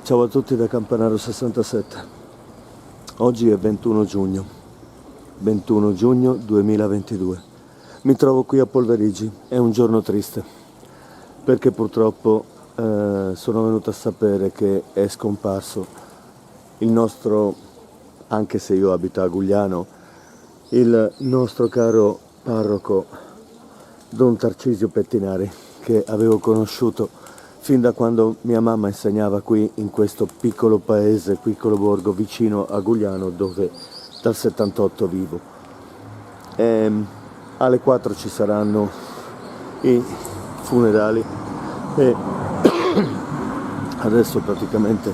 Ciao a tutti da Campanaro 67. Oggi è 21 giugno 2022. Mi trovo qui a Polverigi, è un giorno triste, perché purtroppo sono venuto a sapere che è scomparso il nostro, anche se io abito a Gugliano, il nostro caro parroco Don Tarcisio Pettinari, che avevo conosciuto fin da quando mia mamma insegnava qui in questo piccolo paese, piccolo borgo vicino a Gugliano, dove dal 78 vivo. Alle 4 ci saranno i funerali e adesso praticamente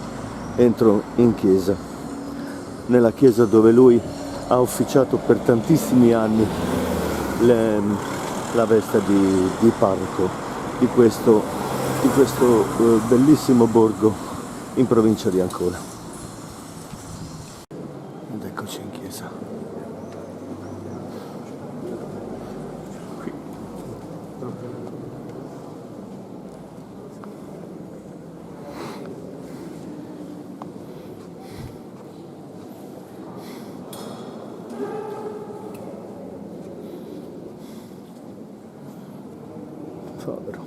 entro in chiesa, nella chiesa dove lui ha ufficiato per tantissimi anni la veste di parroco di questo bellissimo borgo in provincia di Ancona. Ed eccoci in chiesa. Qui. Povero.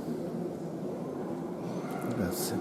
Grazie.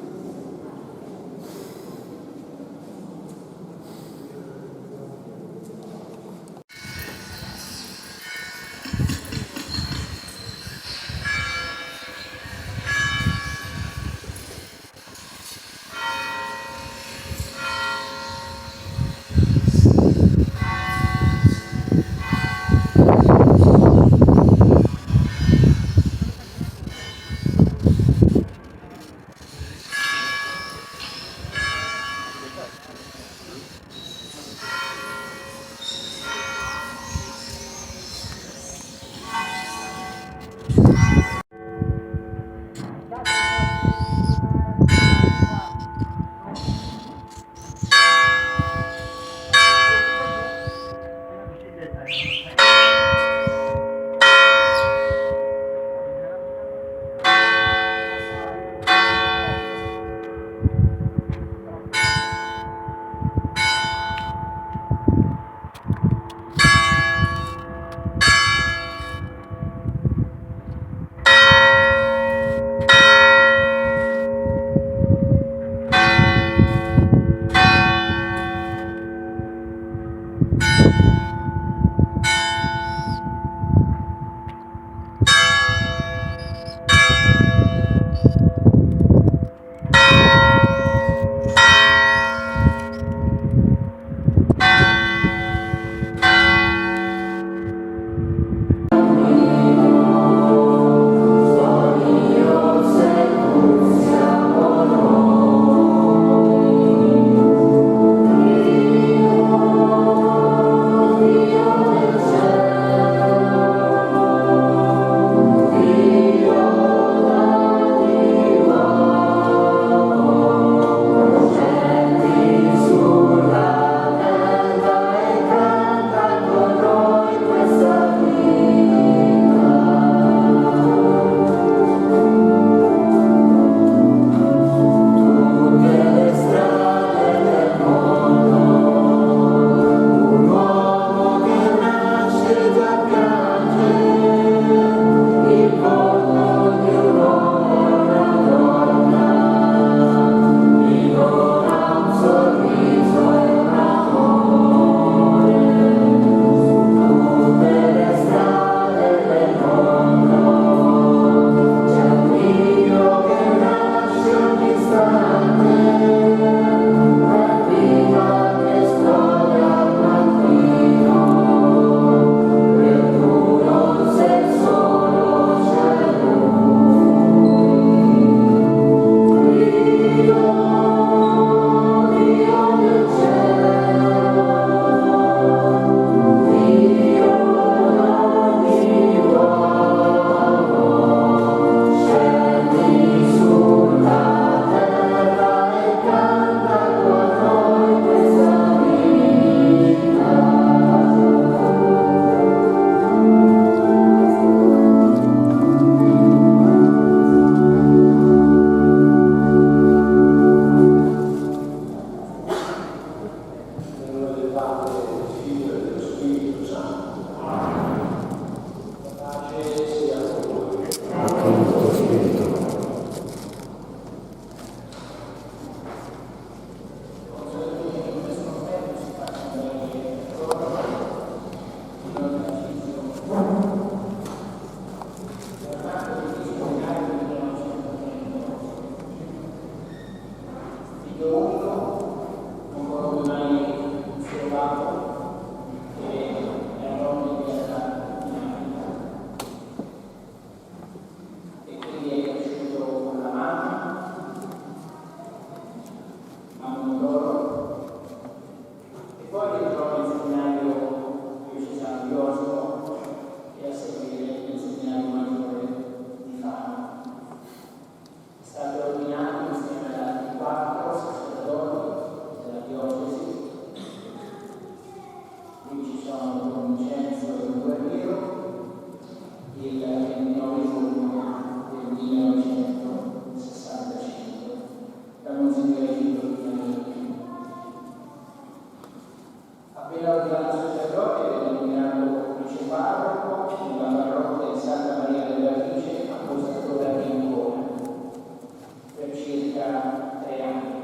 circa 3 anni.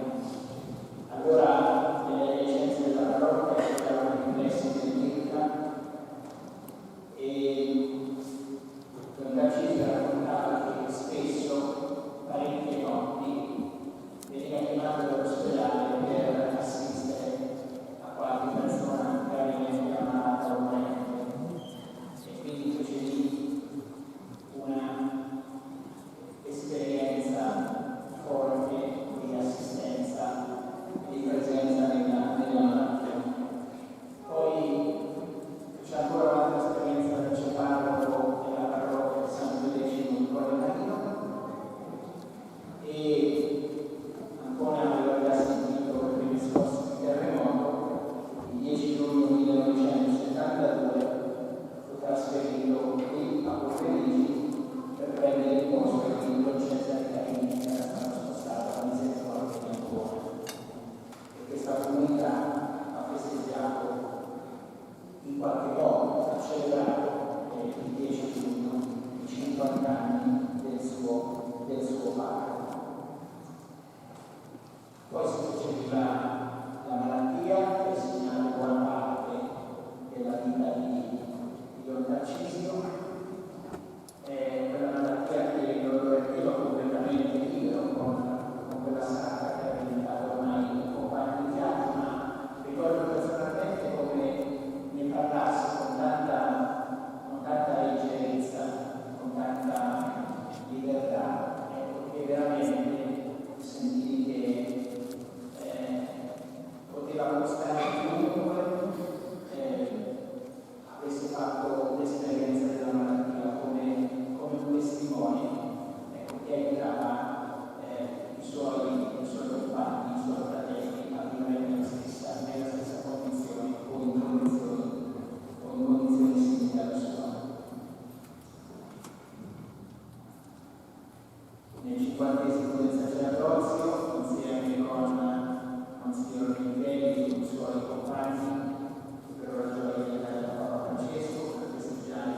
Allora le licenze della parrocchia erano complesse di circa e Don Tarcisio raccontava che spesso, parecchie notti, veniva chiamato dall'ospedale per assistere a qualche persona gravemente ammalata o morente, e quindi fece lì una esperienza forte di assistenza e di presenza nella malattia. Poi c'è ancora un'altra esperienza del vice parroco della parrocchia di San Giudecimo di Colle Marino, e ancora aveva già sentito per i primi scorsi di terremoto. Il 10 giugno 1972 fu trasferito qui a Pordenesi per prendere il posto di Vincenzo Carini, che era stato spostato a Misericordia di Ancona. E questa comunità ha festeggiato in qualche modo, ha celebrato il 10 giugno i 50 anni del suo padre. Poi si succedeva la malattia che segnava buona parte della vita di Don Tarcisio. Quella malattia che non lo rendeva completamente libero con quella santa che era diventata ormai un compagno di viaggio, ma ricordo personalmente come ne parlasse con tanta leggerezza, con tanta libertà, che veramente sentii che poteva mostrare chiunque avesse fatto l'esperienza della malattia come un testimone, che aiutava i suoi compagni, i suoi fratelli a vivere nella stessa condizione o in condizioni simili alla sua. Nel 50° del sacerdozio, insieme con Monsignor Micheli e i suoi compagni, per la gioia del Papa Francesco, per festeggiare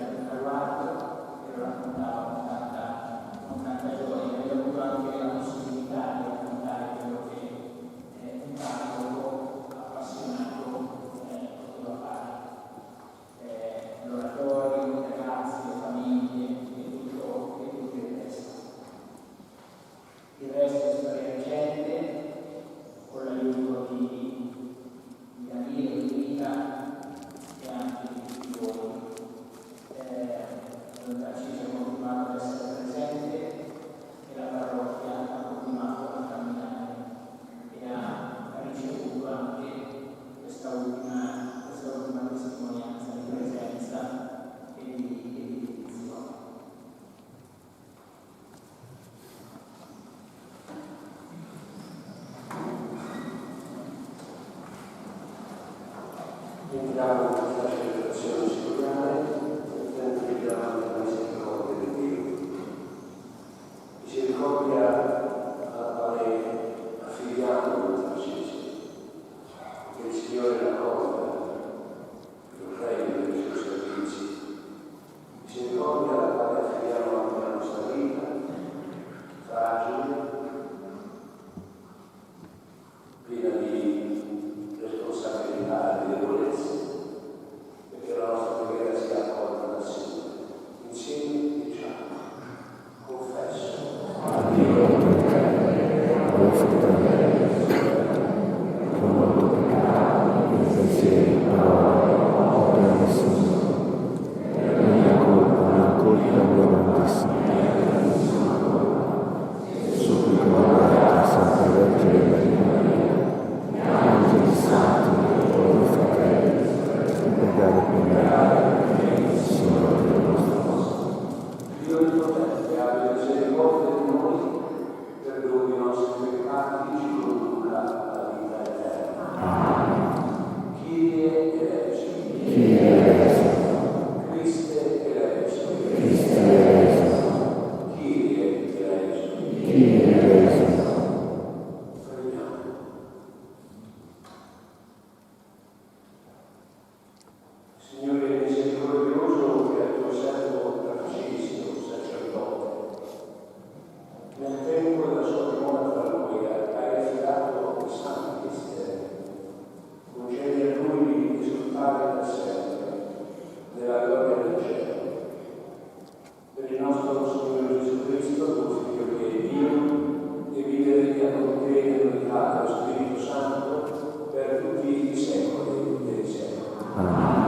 quel traguardo, che lo raccontava con tanta gioia. E ho avuto anche la possibilità di raccontare quello che un parroco appassionato poteva fare. L'oratorio, i ragazzi, le famiglie e tutto il resto. Il resto è storia recente, con l'aiuto di Danilo, di Vita e anche di tutti voi. Don Tarcisio ha continuato ad essere presente e la parrocchia ha continuato a camminare e ha ricevuto anche questa ultima testimonianza di presenza e di benedizione. Entriamo in questa celebrazione sicurale, mettendo davanti alla misericordia di Dio. Misericordia alla quale affidiamo il Tarcisio, che il Signore raccolga, lo prende per i suoi servizi. Misericordia alla quale affidiamo anche la nostra vita, fragile, piena di responsabilità e di debolezza, perché la nostra preghiera sia accolta dal Signore. Insieme diciamo: confesso a Dio pensieri, parole, opera nessuna. Mia colpa mia grandissima. Supplico la Santa Vergine Maria, angeli santi, i fratelli, pregare per me, Signore nostro. Dio Onnipotente, abbia misericordia di noi, perdoni i nostri peccati, ci conduca alla vita eterna. Kyrie eleison. Kyrie eleison. Christe eleison. Christi eleison. Kyrie eleison. Kyrie eleison. Preghiamo. Signore misericordioso, che al tuo servo Tarcisio, sacerdote, nel tempo della sua dimora tra noi hai affidato i santi misteri. Concedi a lui di esultare per sempre nella gloria del cielo. Per il nostro Signore Gesù Cristo, tuo Figlio che è Dio, e vive e regna con te nell'unità dello Spirito Santo per tutti i secoli dei secoli. Amen.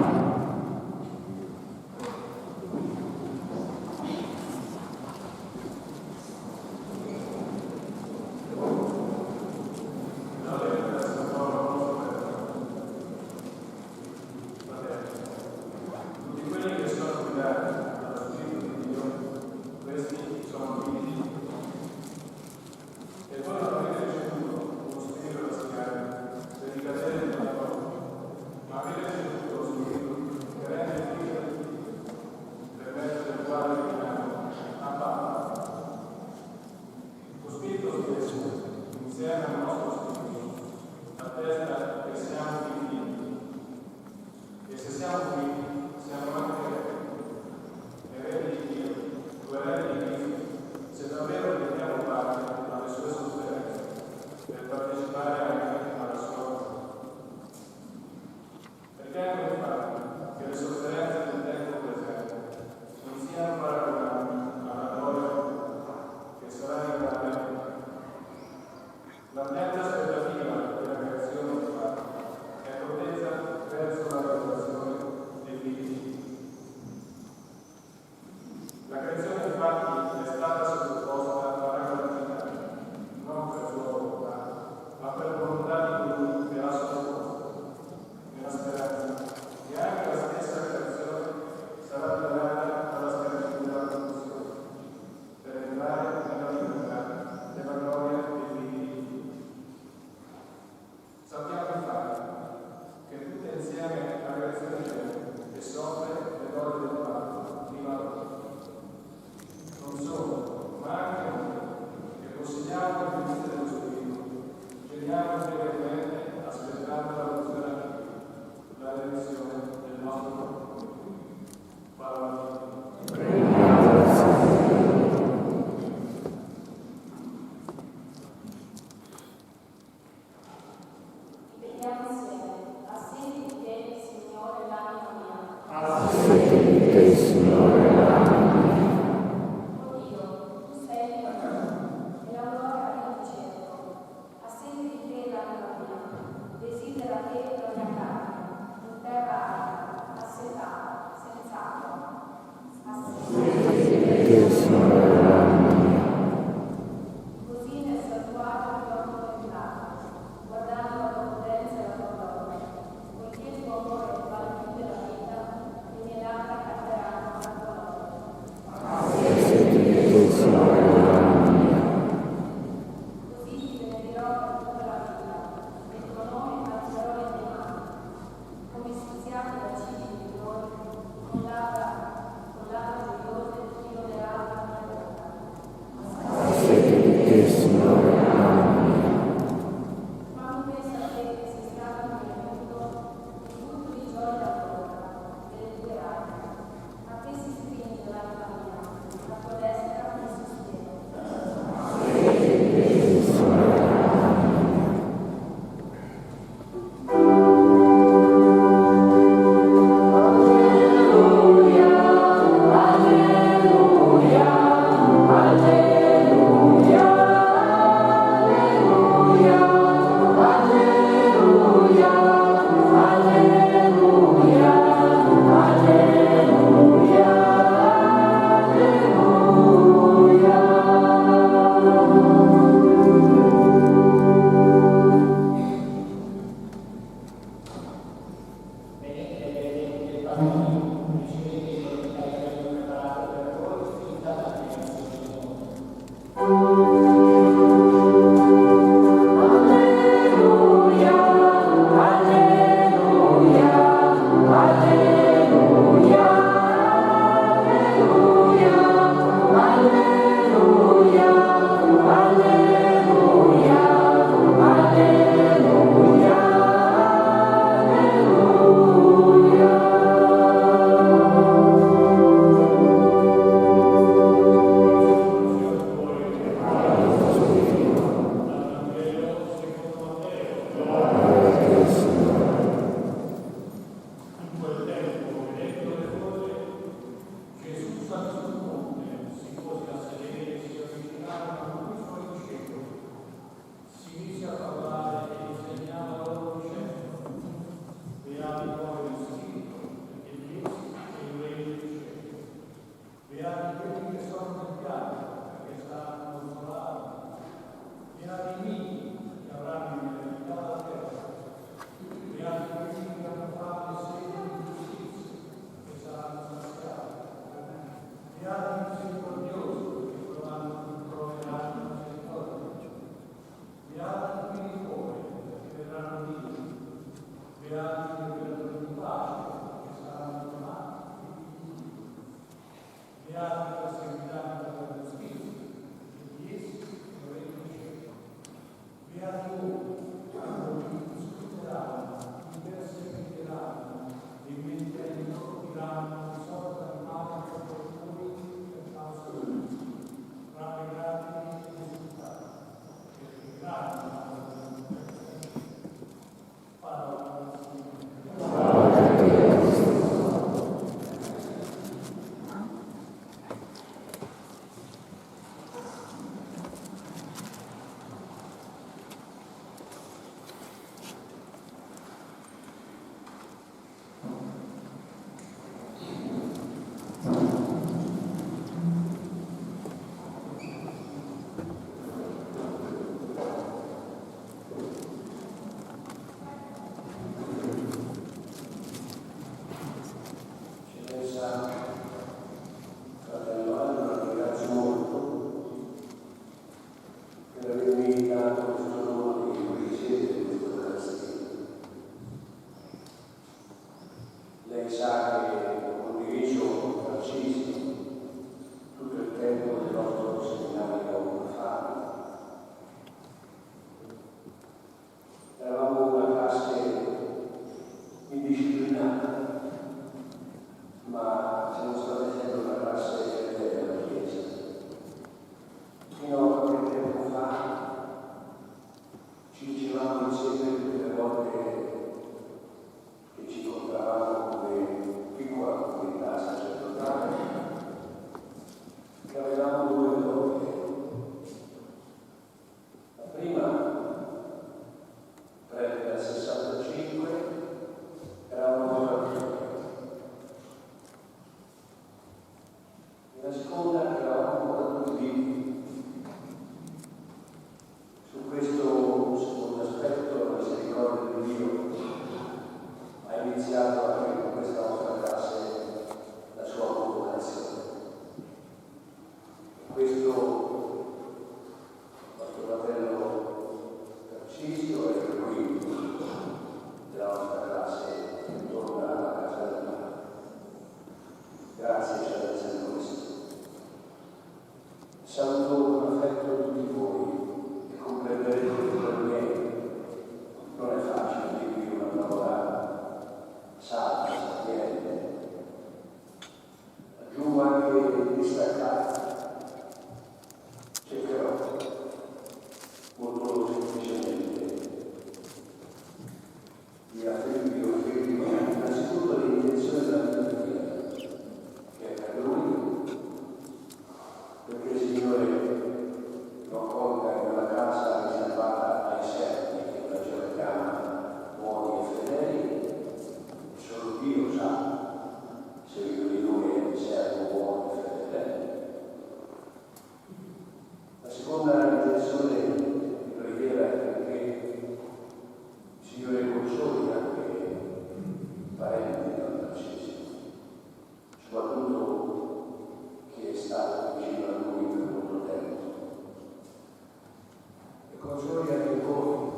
consoli anche voi,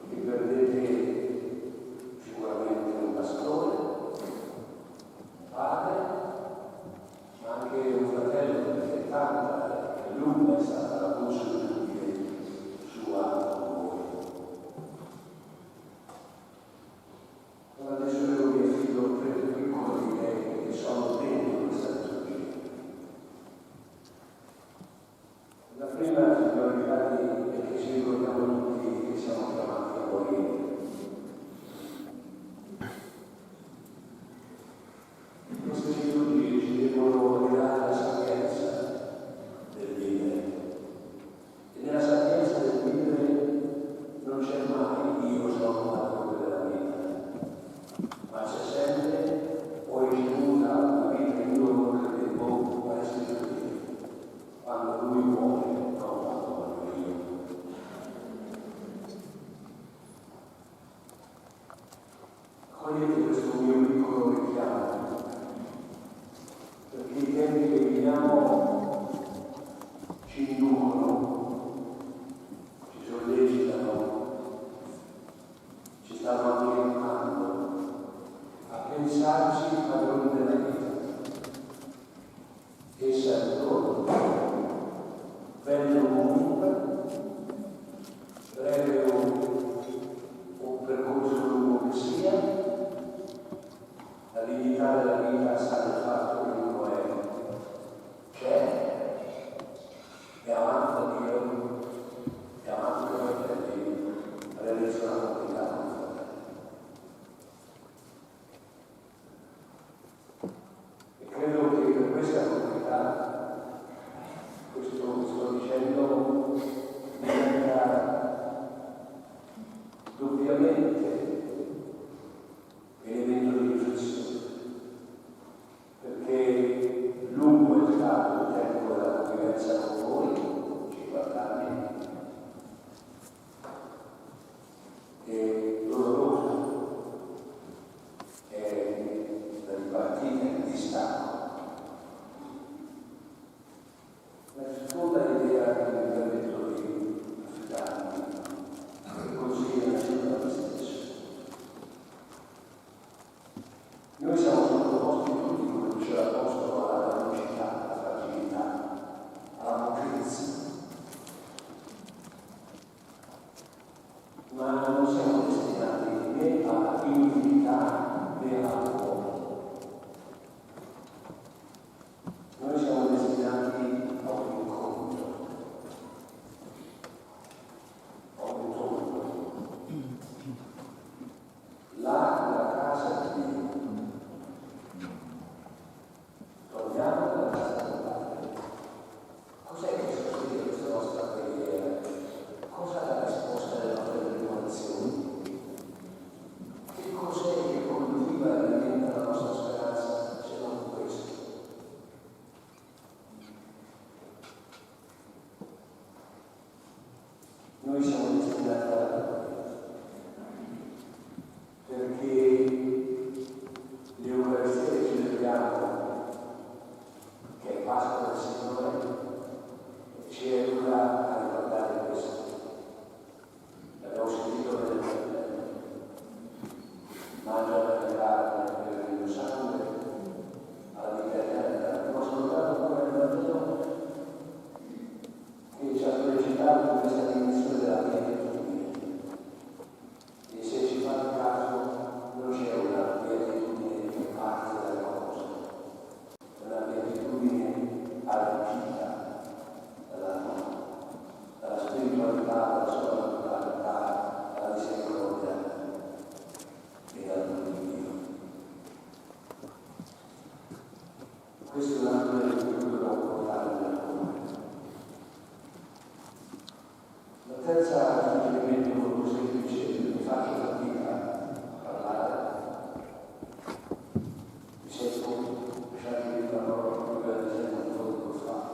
che perdete sicuramente un pastore, un padre, ma anche un fratello, perché tanta e lunga è stata la consuetudine sua con voi. Adesso io vi affido tre piccole idee che sono dentro questa liturgia. La prima, signori cari, è che ci ricordiamo tutti che siamo chiamati a morire. Queste liturgie ci devono ridare la sapienza del vivere. E nella sapienza del vivere non c'è mai io sono padrone della vita, ma c'è sempre ho ricevuta una vita che io non credevo a essere così, quando lui muore, non quando muore io. Cogliete questo mio piccolo richiamo, perché i tempi che viviamo ci inducono, ci sollecitano, ci stanno orientando a pensarci padroni della vita. Essa è tutto, bello comunque, breve o percorso lungo che sia, la dignità della vita sta nel fatto che uno c'è, è amato da Dio, è amato dai fratelli, realizza una comunità con i fratelli. E credo che per questa comunità, questo sto dicendo, diventa doppiamente elemento di riflessione, perché lungo è stato il tempo della convivenza con voi, 50 anni, e doloroso è la dipartita, il distacco. La seconda idea che mi permetto di affidarmi è consiglia sempre a me stesso. Noi siamo sottoposti tutti, come dice l'Apostolo, alla velocità, alla fragilità, alla motrezza, ma non siamo destinati né alla infinità né alla poco. Noi siamo destinati a un incontro, a un ritorno. Là, nella casa di Dio. Torniamo nella casa del Padre. Cos'è che sostiene questa nostra preghiera? Cosa è la risposta delle nostre preoccupazioni? Che cos'è che coltiva e alimenta la nostra speranza se non questo? Noi siamo destinati alla gloria, perché l'Eucaristia che celebriamo, che è Pasqua del Signore, ci aiuta a ricordare questo. L'abbiamo sentito nel Vangelo. Mangia la mia carne e bevi il mio sangue, alla vita eterna. Abbiamo ascoltato pure nel Vangelo che ci ha sollecitato questa dimensione della beatitudine. E se ci fate caso, non c'è una beatitudine che parte dalle cose, è una beatitudine arricchita dalla spiritualità, dalla sovrannaturalità, dalla misericordia e dal dono di Dio. Questo è un altro elemento che dobbiamo portare nella comunità. La terza suggerimento molto semplice, mi faccio fatica a parlare, mi sento, lasciatemi la parola più grande, non posso fare.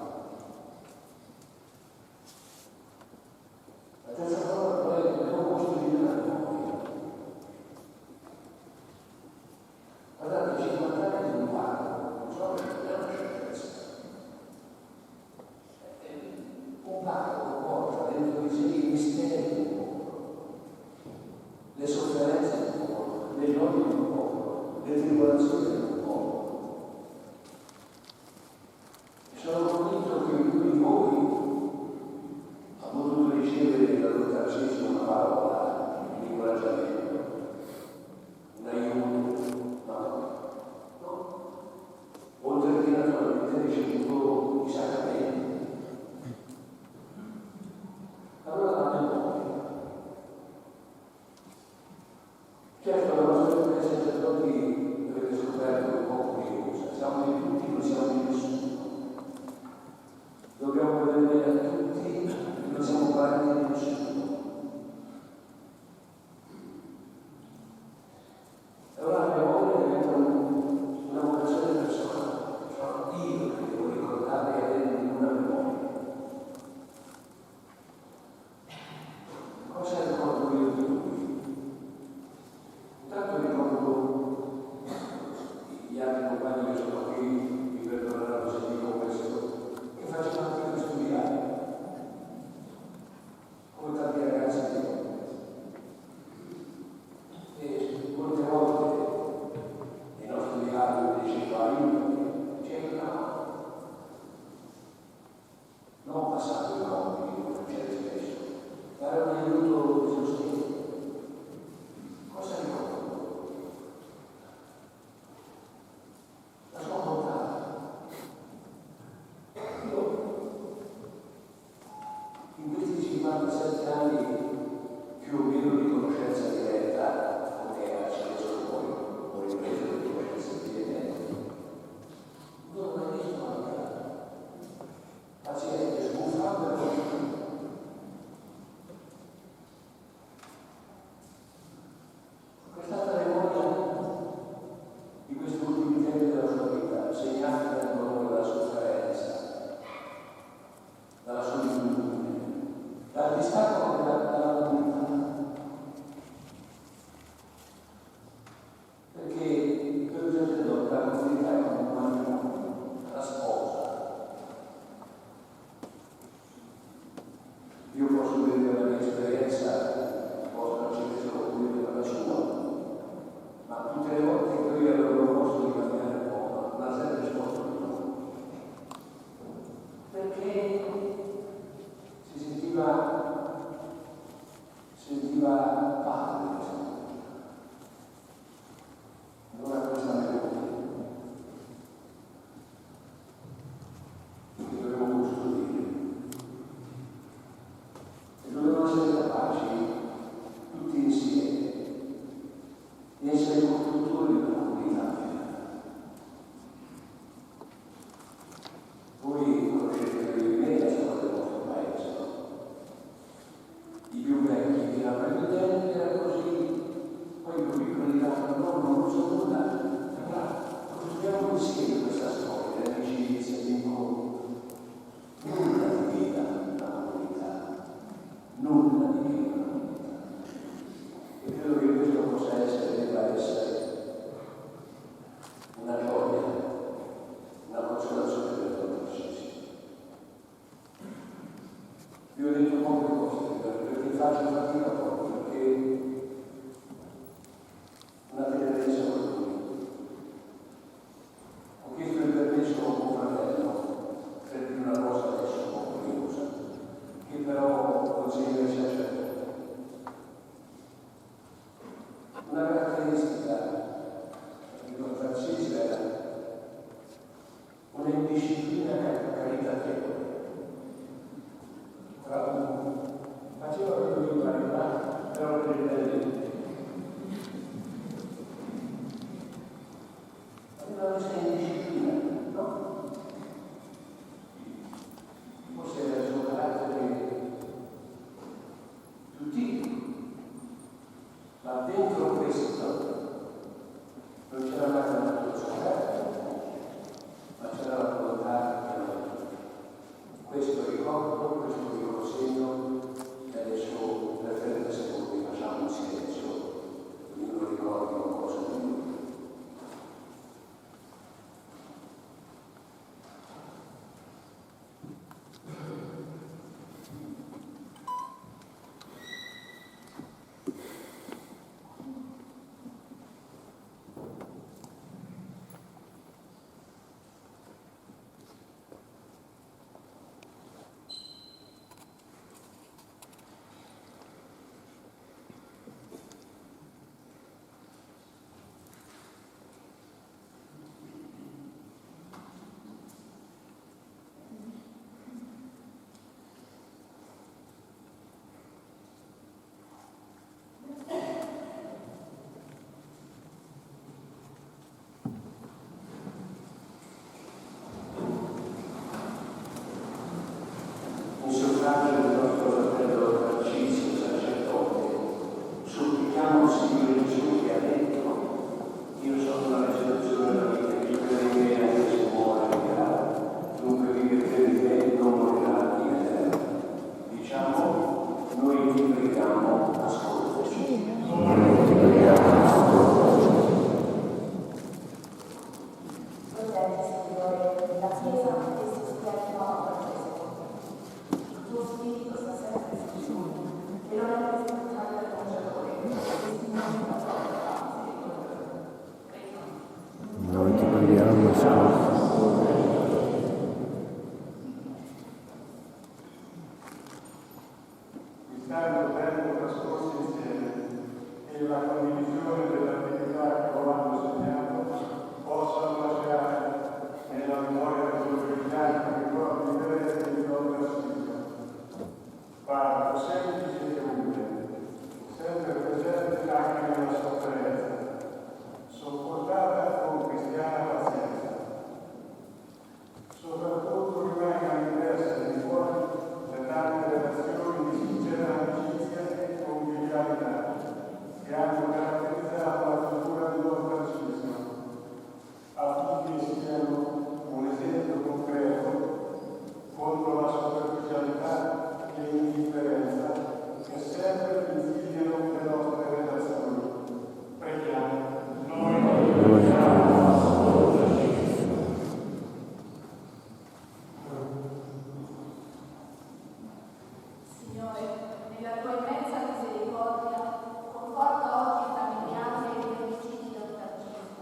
La terza parola però è che dobbiamo costruire la memoria. Guardate, 50 anni di un parco, non so che è una certezza. Un parco porta dentro di pene di un popolo, le sofferenze di un popolo, le gioie di un popolo, le tribolazioni di un popolo. E sono convinto che ognuno di voi ha potuto ricevere da Don Tarcisio una parola, un incoraggiamento, un aiuto, no? Oltre che naturalmente ricevuto i sacramenti. Allora la memoria. Certo, la nostra vita di sacerdoti avete scoperto un po' curiosa. Siamo di tutti, non siamo di nessuno. Dobbiamo vedere bene a tutti, non siamo parenti di nessuno. Allora la memoria diventa una vocazione personale. Cioè, io che devo ricordare e avere una memoria. Cosa ricordo io di lui? Intanto ricordo gli altri compagni che sono qui, mi perdoneranno se dico questo, che facevano fatica a studiare, come tanti ragazzi di oggi. E molte volte i nostri diari dicevano aiuto, dicevano no, non passato i compiti come succede spesso, dare un aiuto di sostegno. Cosa ricordo? La sua bontà. Io in questi 57 anni più o meno di conoscenza diretta, come era sceso poi, ho ripreso di conoscenza diretta, non ho mai visto una vita paziente, sbuffato e conosciuto. Questa è la memoria di questi ultimi tempi della sua vita, segnati dal dolore, dalla sofferenza, dalla solitudine, dal distacco dalla comunità. Perché per il sacerdote la comunità è come un matrimonio, la sposa. Io posso dire la mia esperienza, posso accedere solo dire la sua. Ma tutte le volte che io avevo proposto di cambiare un po', non ha sempre risposto di no. Perché si sentiva parte di questa comunità. Allora questa memoria che dobbiamo costruire. E dobbiamo essere capaci, tutti insieme, di essere costruttori della comunità. Voi conoscete bene la storia del vostro paese, no? I più vecchi diranno il tempo era così, poi i più piccoli diranno no, non lo so nulla. Allora costruiamo insieme questa storia di amicizia, di incontro. Nulla di vita una comunità, nulla di vita una comunità. E credo che questo possa essere, debba essere una gioia, una consolazione per Don Tarcisio. Vi ho detto poche cose, perché faccio fatica proprio, perché una tenerezza con lui. Ho chiesto il permesso a un buon fratello per dire una cosa adesso un po' curiosa, che però consiglia ai sacerdoti. Una caratteristica di Don Tarcisio era un'indisciplina caritatevole. Faceva quello di imparare ti preghiamo, ascoltaci. Noi ti preghiamo, ascoltaci. Proteggi, Signore, la Chiesa e i suoi fedeli nuova il tuo spirito sta sempre su noi e non è rispettato dal Congelatore che testimoni la tua verità. Noi ti preghiamo, ascoltaci. Tanto tempo trascorso insieme e la condivisione dell'attività che Comando segnato possano lasciare nella memoria del tuo brillante ricordo di Teresa e di Don Basilio. Padre, semplice e umile, sempre presente anche nella sofferenza, sopportata con cristiana pazienza. Soprattutto rimanga impressa nei cuori le tante relazioni di sincera amicizia e convivialità che hanno caratterizzato la figura del Don Francesco, affinché siano un esempio concreto contro la superficialità e l'indifferenza che sempre insidiano le nostre relazioni. Preghiamo. Signore, nella tua immensa misericordia, conforta oggi i familiari e gli amici del Francesco,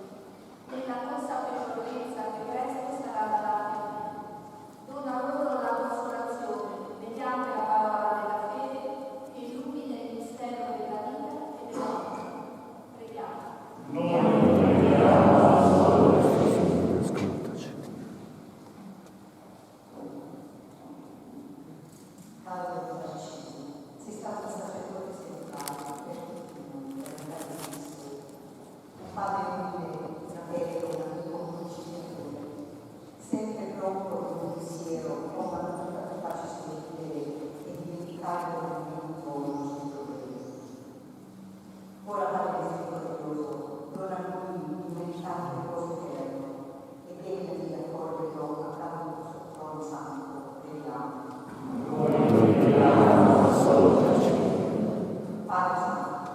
nella consapevolezza che presto sarà dalla fine. Dona loro la consolazione mediante la parola della fede che illumina il mistero della vita e della morte. Preghiamo. Ascoltaci. Padre Francesco, sei stato sacerdote esemplare per tutti noi, per la vita di Cristo. Un padre umile, fratello, un amico conciliatore, sempre pronto in un pensiero, con la natura capace di sentire e dimenticare con un minuto i nostri problemi. Ora, Padre misericordioso, dona a lui l'umanità del tuo eterno e degna di accorgerlo accanto al suo trono santo. Preghiamo. Noi ti preghiamo, ascoltaci. Padre Santo,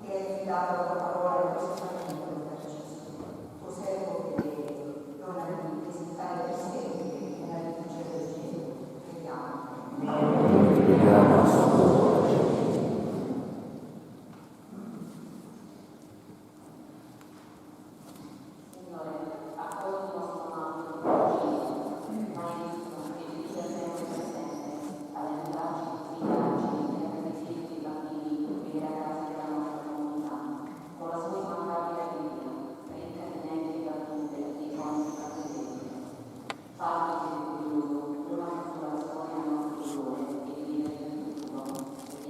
che hai affidato la tua parola e questo famiglia del Francesco, tuo servo fedele, dona a lui presentare per sempre nella luce del cielo. Preghiamo. Noi ti preghiamo, ascoltaci. Signore, accogli il nostro amato Francesco, Maestro, che sia sempre presente alle indagini, viaggi e nei figli dei bambini e dei ragazzi della nostra comunità, con la sua immancabile guida, per intendimenti e battute dei nostri fratelli. Padre misericordioso, dona consolazione al nostro dolore e guida del futuro.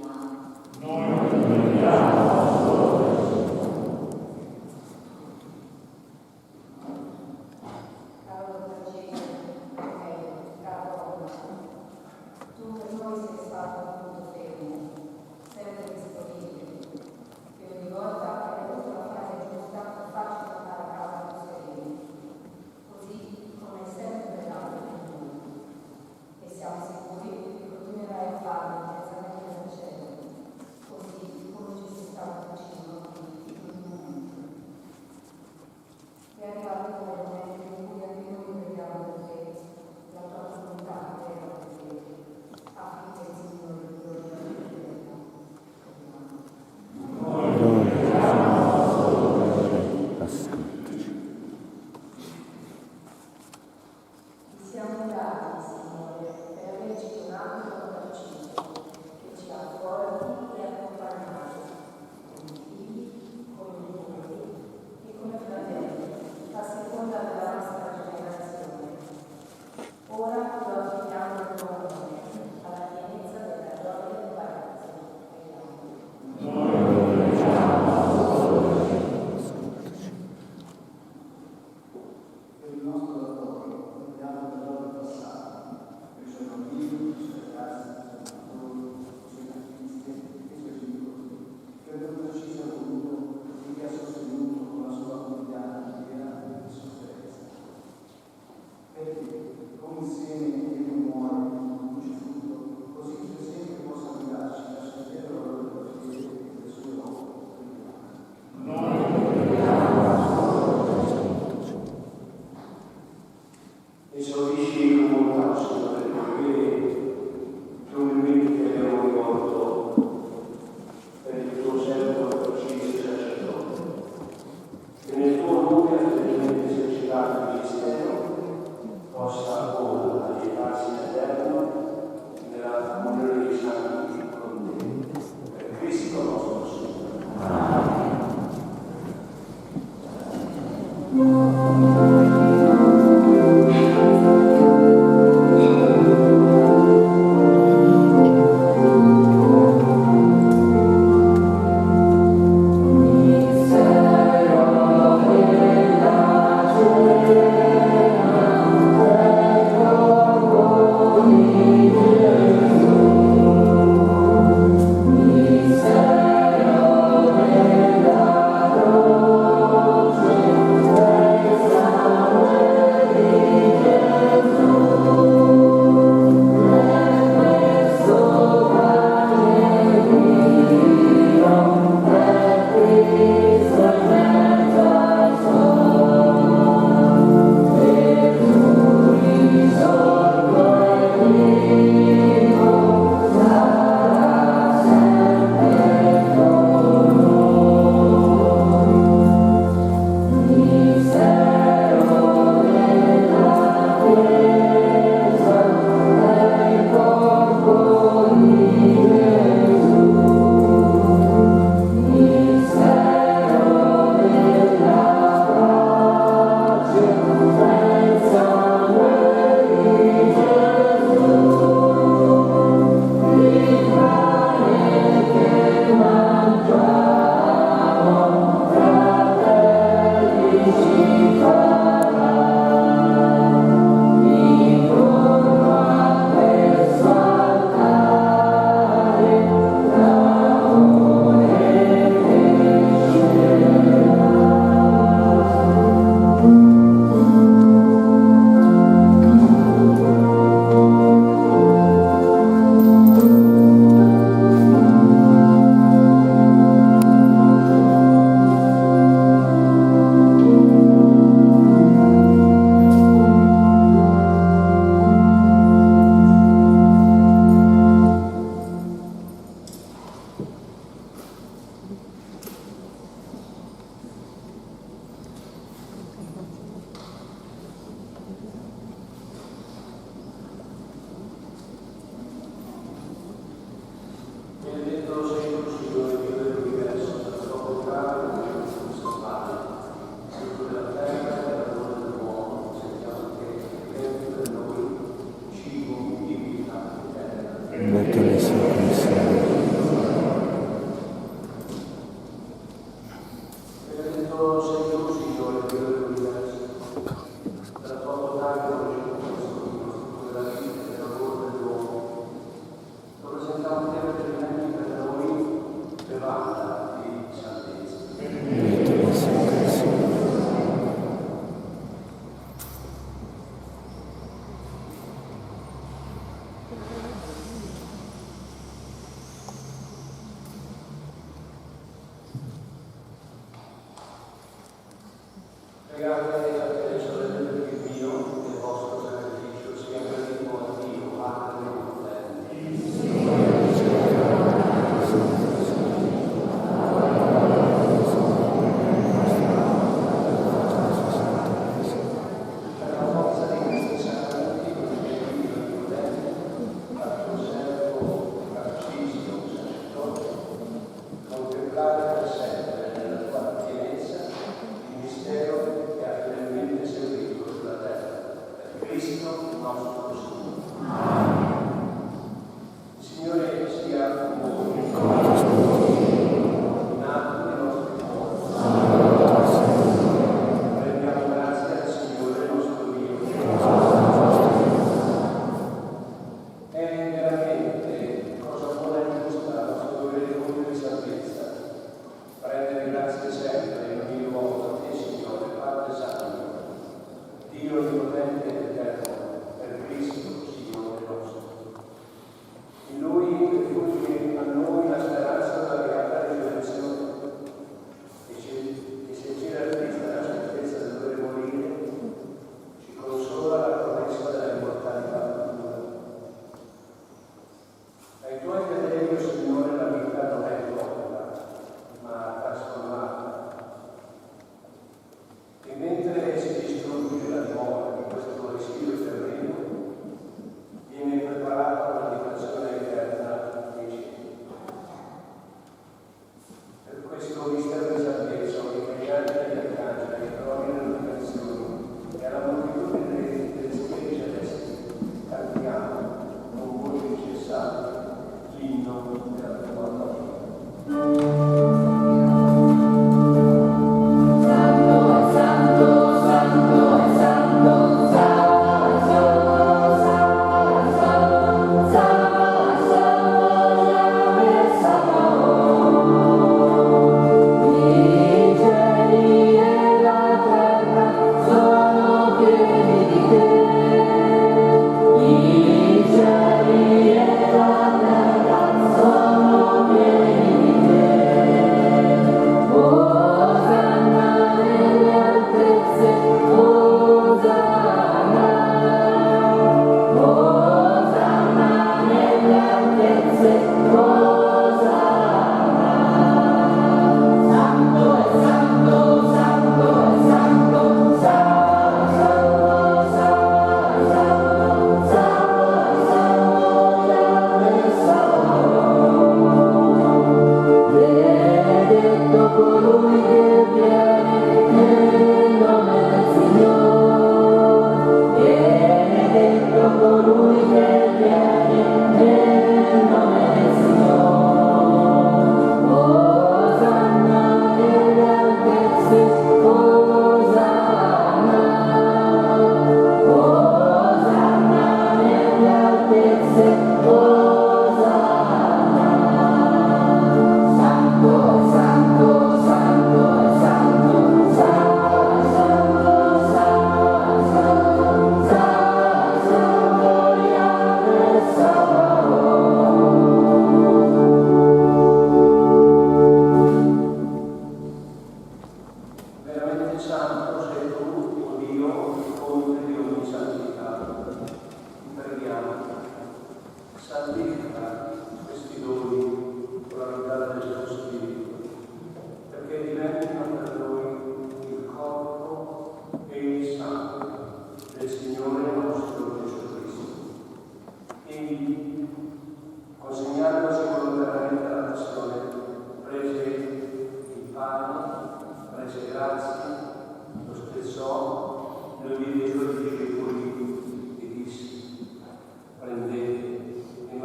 Mettere su Cristo.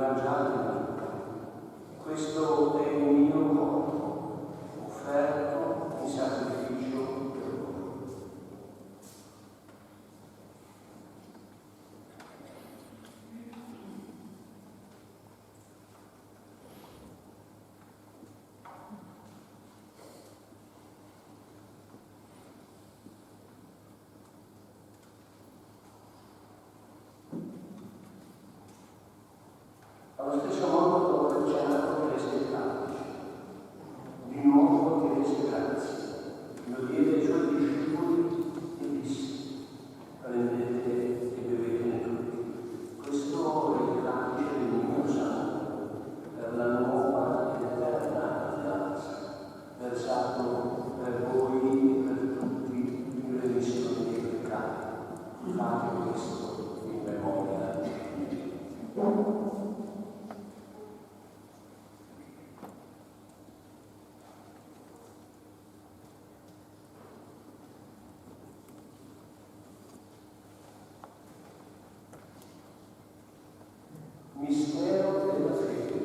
mangiate Allo stesso modo, dopo il cenno, rese grazie. Di nuovo chiese grazie. Lo diede ai suoi discepoli e disse: prendete e bevete tutti. Questo è il calice del mio sangue, per la nuova ed eterna alleanza, versato per voi e per tutti in remissione dei peccati. Fate questo in memoria di me. Mistero della fede.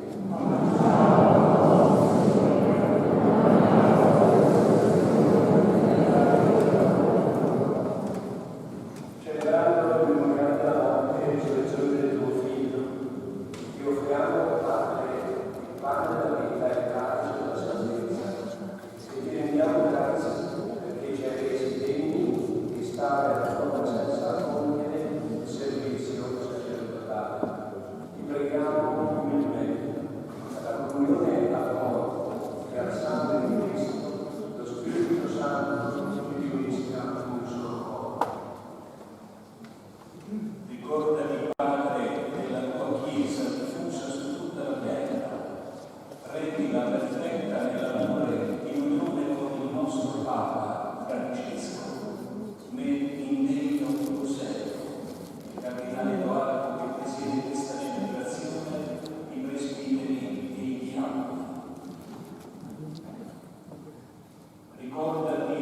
Celebrando la memoria della morte e risurrezione del tuo Figlio, ti offriamo, Padre, il pane della vita e il calice della salvezza, e ti rendiamo grazie perché ci hai resi degni di stare alla tua presenza a compiere il servizio sacerdotale. Ti preghiamo umilmente, alla comunione al corpo e al sangue di Cristo, lo Spirito Santo ti unisca in un solo corpo. Ricordati, Padre, della tua Chiesa diffusa su tutta la terra, rendila perfetta nell'amore in unione con il nostro Papa Francesco, indegno tuo servo, il Cardinale Edoardo che presiede questa celebrazione, i presbiteri e i diavoli. Ricordati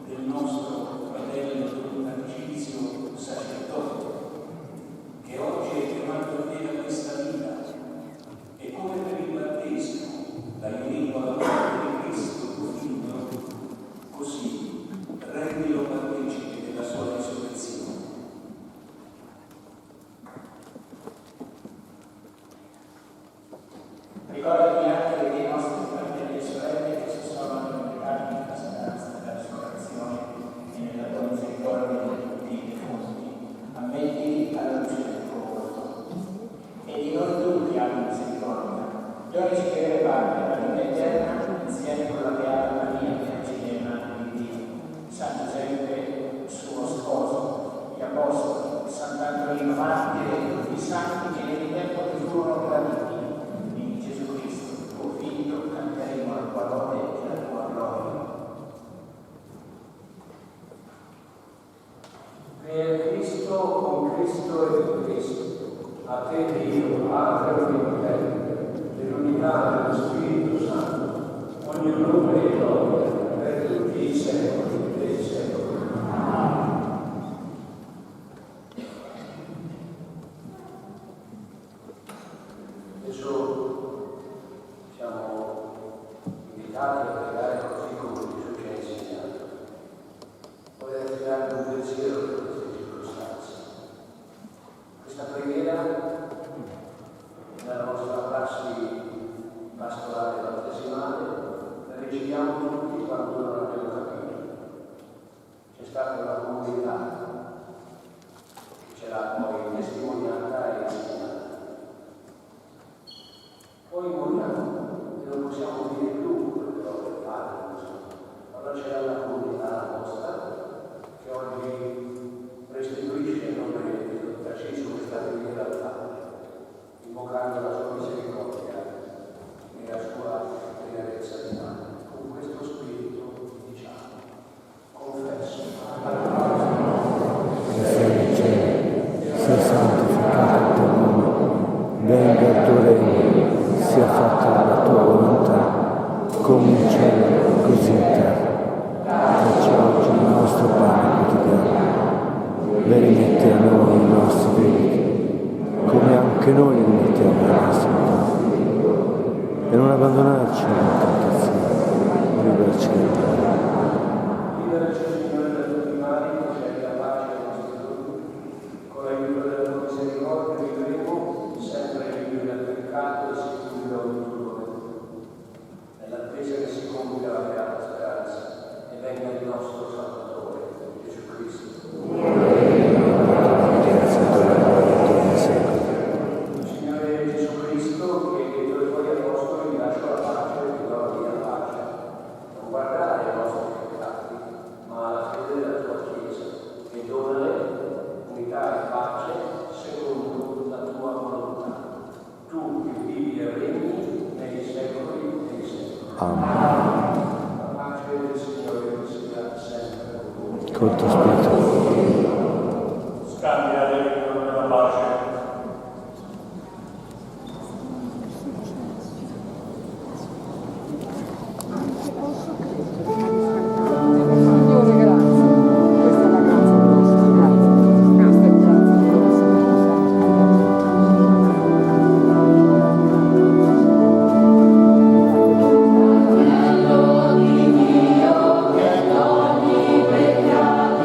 del nostro fratello Don Tarcisio, sacerdote, che oggi è chiamato a te da questa vita, e come per il battesimo l'hai unito alla morte di Cristo, tuo Figlio, così rendilo partecipe della sua risurrezione. Ricordati anche dei nostri fratelli e sorelle che si sono addormentati nella speranza della risurrezione e nella tua misericordia di tutti i defunti. Ammettili alla luce del tuo volto. E di noi tutti abbi misericordia. Doni di chiedere parte alla vita eterna insieme con la Beata Maria Vergine di Dio, San Giuseppe, suo sposo, gli Apostoli, Sant'Antonino Martire e tutti i santi che nel tempo ti furono graditi. In Gesù Cristo, tuo Figlio, canteremo la tua lode e la tua gloria. Per Cristo, con Cristo e per Cristo, a te Dio, Padre Onnipotente, nell'unità dello Spirito Santo, ogni onore e gloria per tutti i secoli dei secoli. Adesso siamo invitati a pregare così come Gesù ci ha insegnato. Voglio affidare un pensiero per queste circostanze. Questa preghiera, nella nostra prassi pastorale battesimale, la recitiamo tutti quando non abbiamo capito. C'è stata una comunità che ce l'ha poi testimoniata e insegnata. Poi moriamo e non possiamo dire più quello che vuole fare. Allora c'era una comunità nostra che oggi restituisce in nome di Don Tarcisio questa preghiera al Padre, invocando la sua misericordia e la sua tenerezza di mano. Con questo spirito diciamo: confesso sia santificato il tuo nome, venga il tuo regno, sia fatta la tua volontà, come in cielo, così in terra. Dacci oggi il nostro pane quotidiano, e rimetti a noi i nostri debiti, come anche noi rimettiamo ai nostri debiti. E non abbandonarci nella tentazione, liberaci dal male. liberaci, Signore, da tutti i mali, concedi la pace ai nostri giorni. Con l'aiuto della tua misericordia vivremo sempre liberi dal peccato e sicuri da ogni turbolento, nell'attesa che si compia la beata speranza e venga il nostro Salvatore, Gesù Cristo. Signore Gesù Cristo, Amen. Pace del Signore sia sempre con voi. Col tuo spirito. Scambia della pace. Che ogni peccato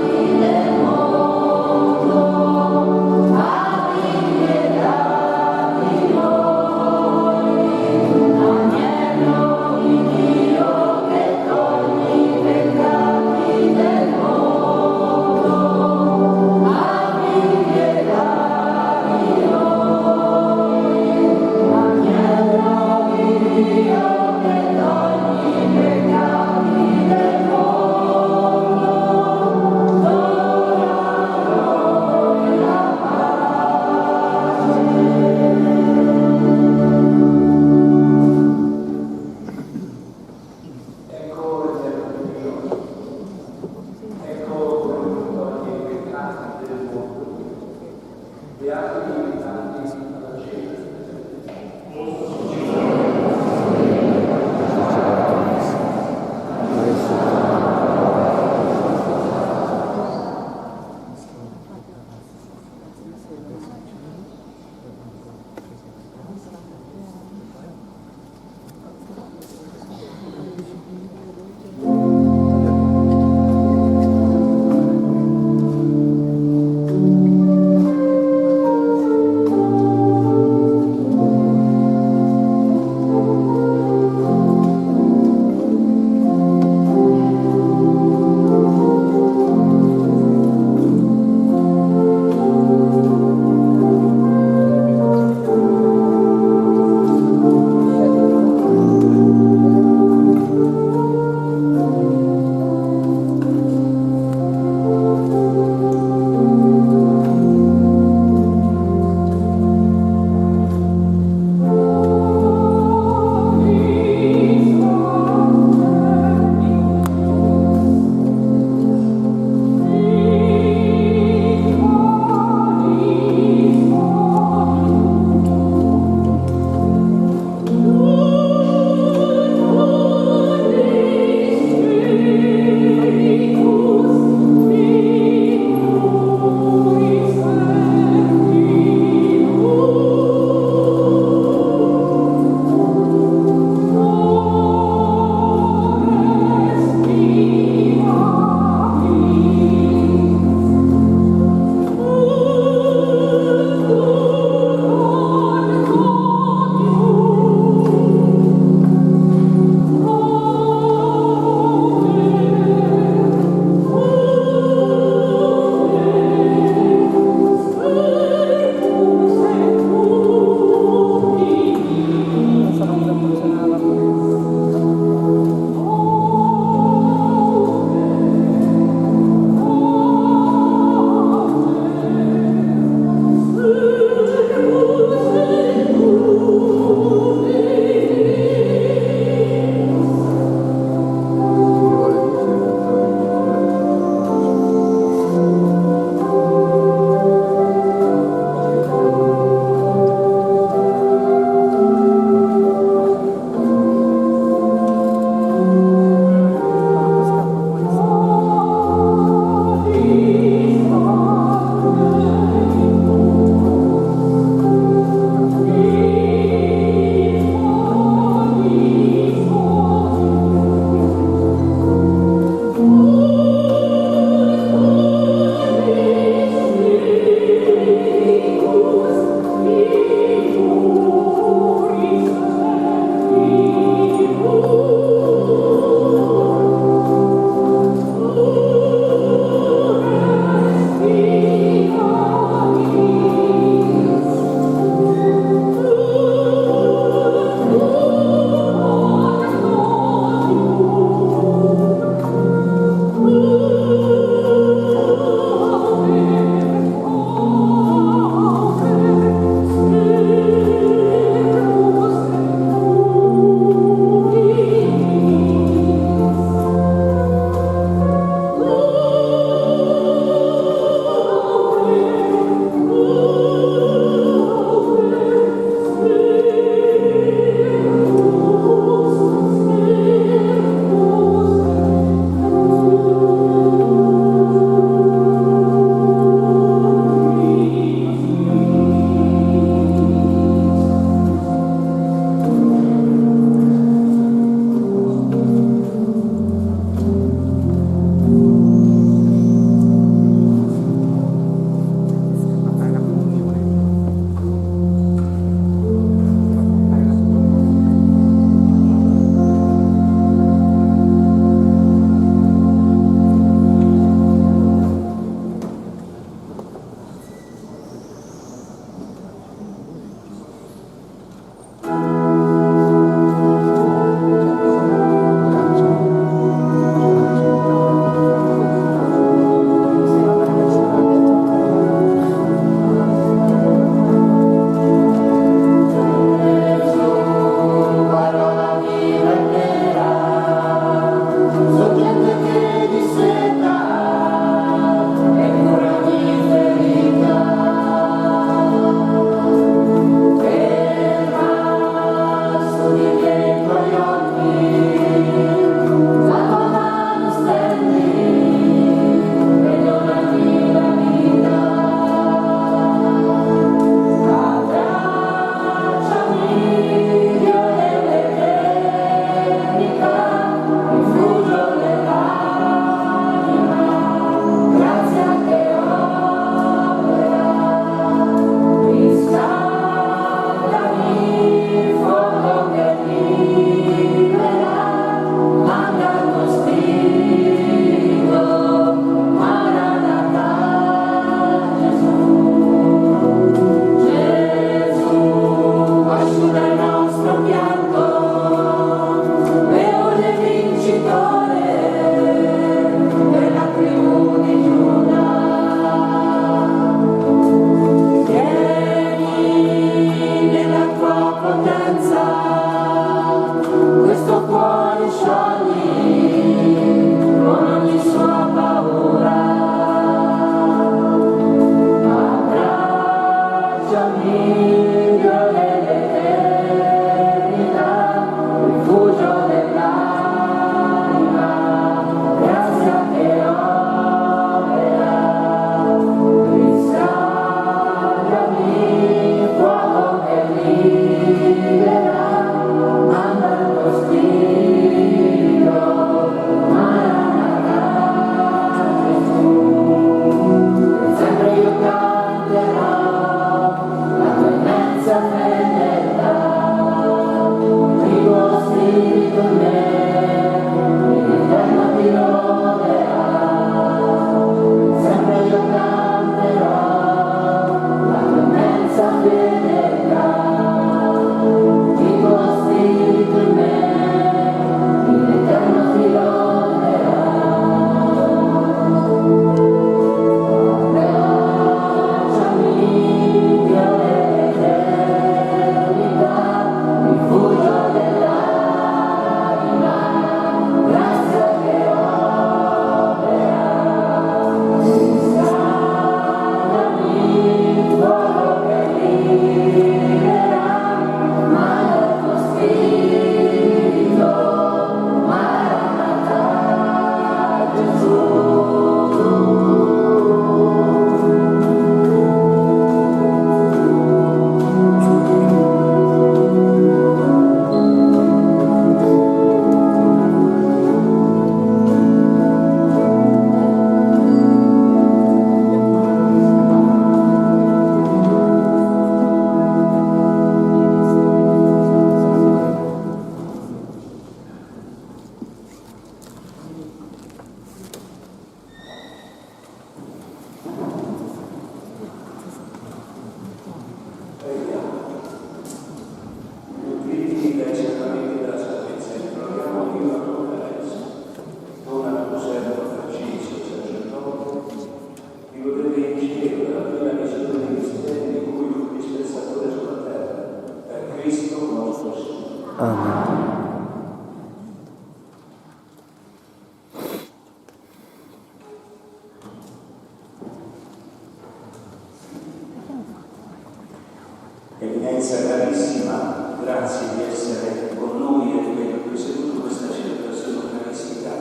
Eminenza carissima, grazie di essere con noi e di aver presieduto questa celebrazione eucaristica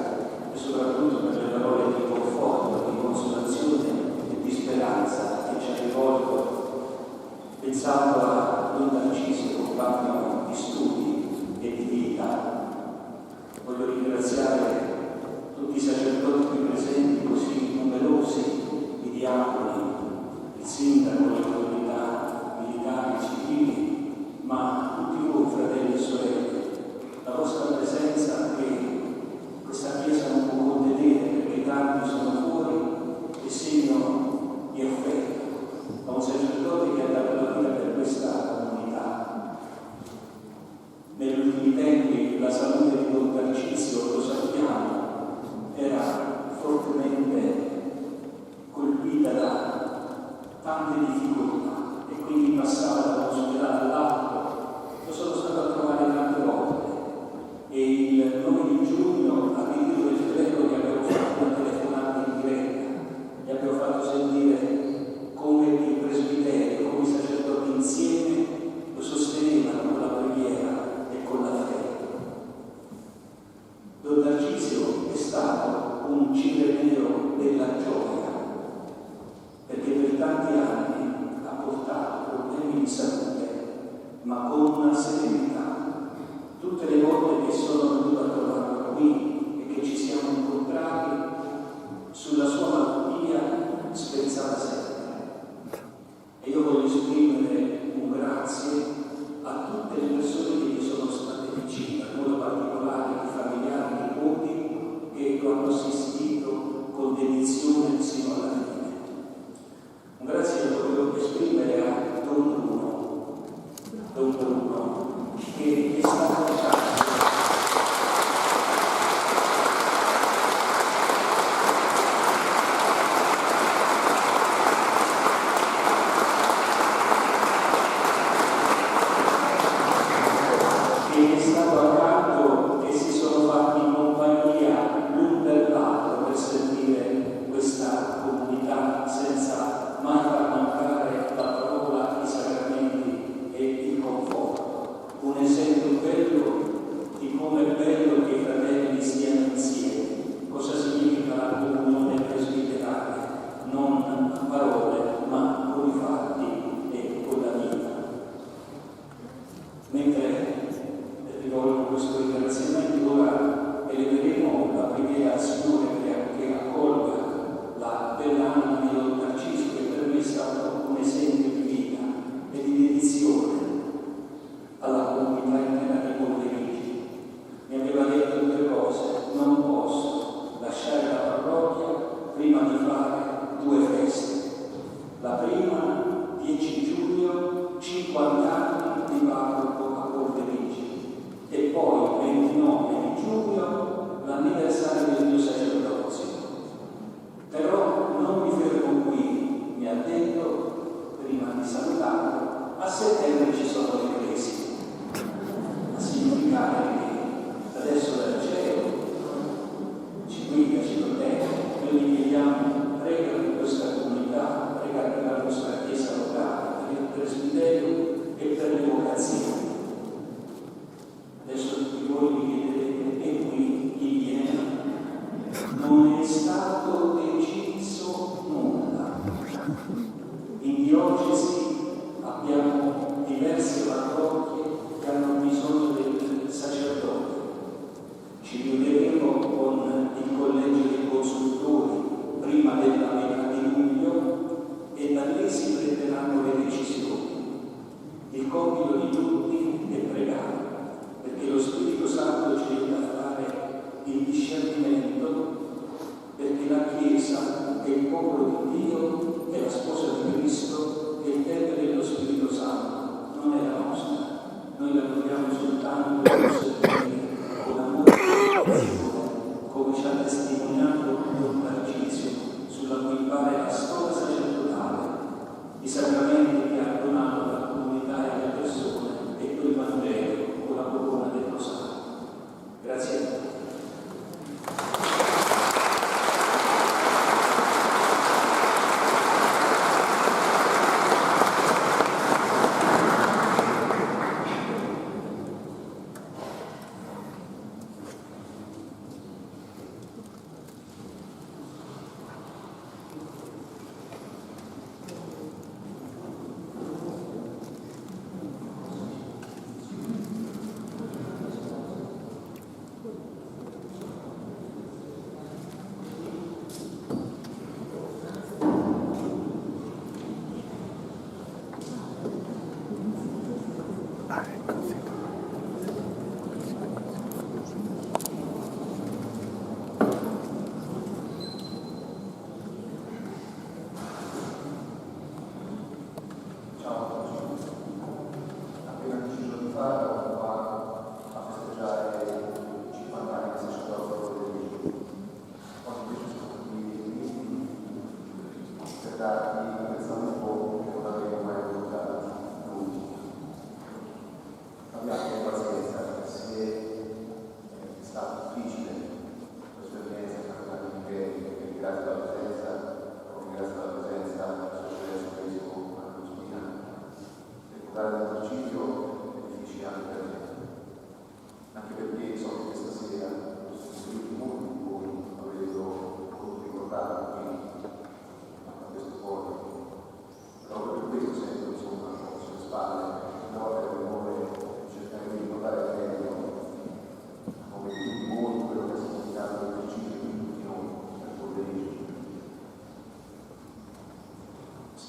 e soprattutto per le parole di conforto, di consolazione e di speranza che ci ha rivolto pensando a Don Tarcisio, compagno di studi e di vita. Voglio ringraziare tutti i sacerdoti qui presenti, così numerosi, i diaconi, il sindaco, le autorità militari, civili, ma tutti voi, fratelli e sorelle, la vostra presenza che questa Chiesa non può contenere perché tanti sono fuori è segno di affetto a un sacerdote che ha dato la vita per questa comunità. Negli ultimi tempi la salute di Don Tarcisio, lo sappiamo, era fortemente colpita da tante difficoltà e quindi passava da un ospedale all'altro. Lo sono stato a trovare tante volte e il 9 di giugno a ritiro del clero gli abbiamo fatto una telefonata in diretta, gli abbiamo fatto sentire come il presbiterio, come i sacerdoti insieme lo sostenevano con la preghiera e con la fede. Don Tarcisio è stato un cireneo della gioia, perché per tanti anni ha portato problemi di salute, ma con una serenità,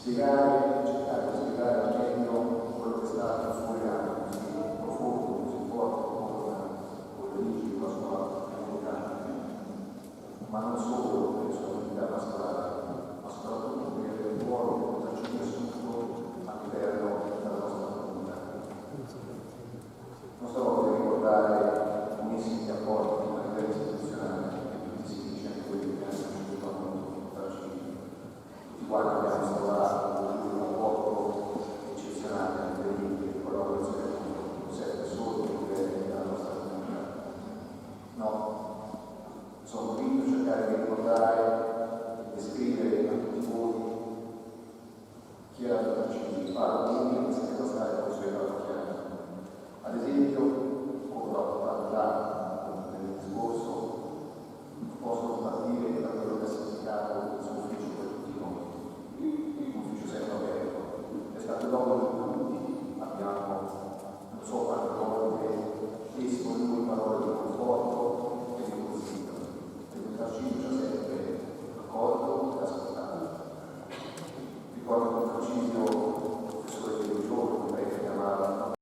spiegare, cercare di spiegare al meglio quello che è stato il suo legame così profondo, così forte con Luigi, con la sua comunità, ma non solo per la sua attività pastorale, ma soprattutto per il ruolo che Monte Arcidio ha assunto all'interno della nostra comunità. Non solo per ricordare buonissimi rapporti a livello istituzionale, che tutti si dice anche quelli che hanno conosciuto Monte Arcidio. Tutti quanti abbiamo instaurato un rapporto eccezionale anche di collaborazione con 7 persone della nostra comunità. No, sono qui per cercare di ricordare e descrivere a tutti voi chi era Monte Arcidio, parlo di lui senza stare con i suoi parrocchiani. Ad esempio, come ho fatto là nel discorso, posso partire da quello che ha significato il suo ufficio per tutti noi, un ufficio sempre aperto. È stato il luogo in cui tutti abbiamo, non so quante volte, chiesto a lui parole di conforto e di consiglio. E Monte Arcidio ci ha sempre accolto e ascoltato. Ricordo Monte Arcidio, professore di religione, come lei chiamava,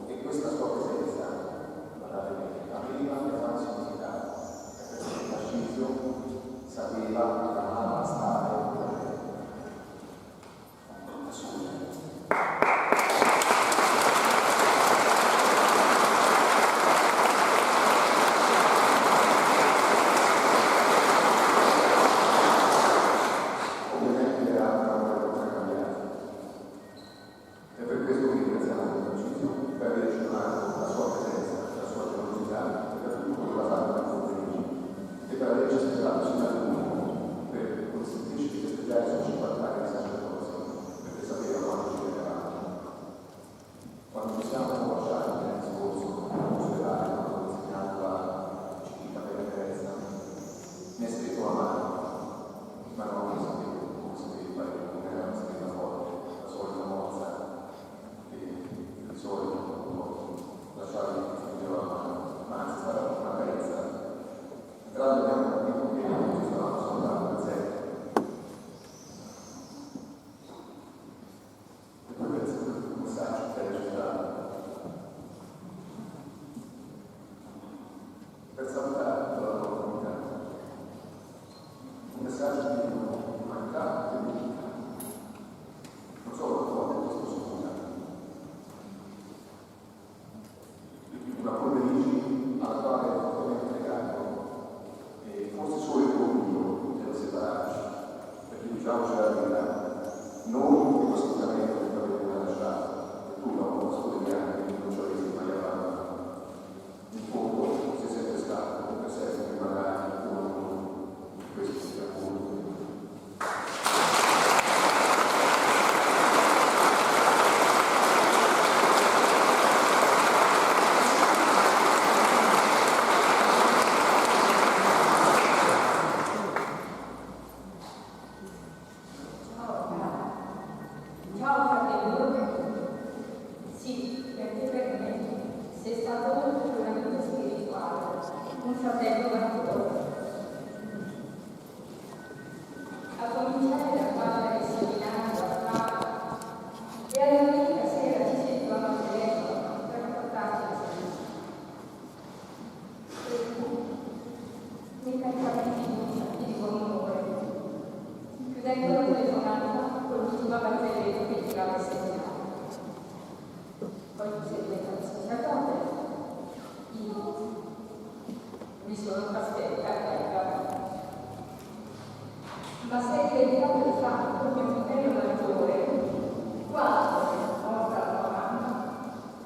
e questa sua presenza, guardate bene,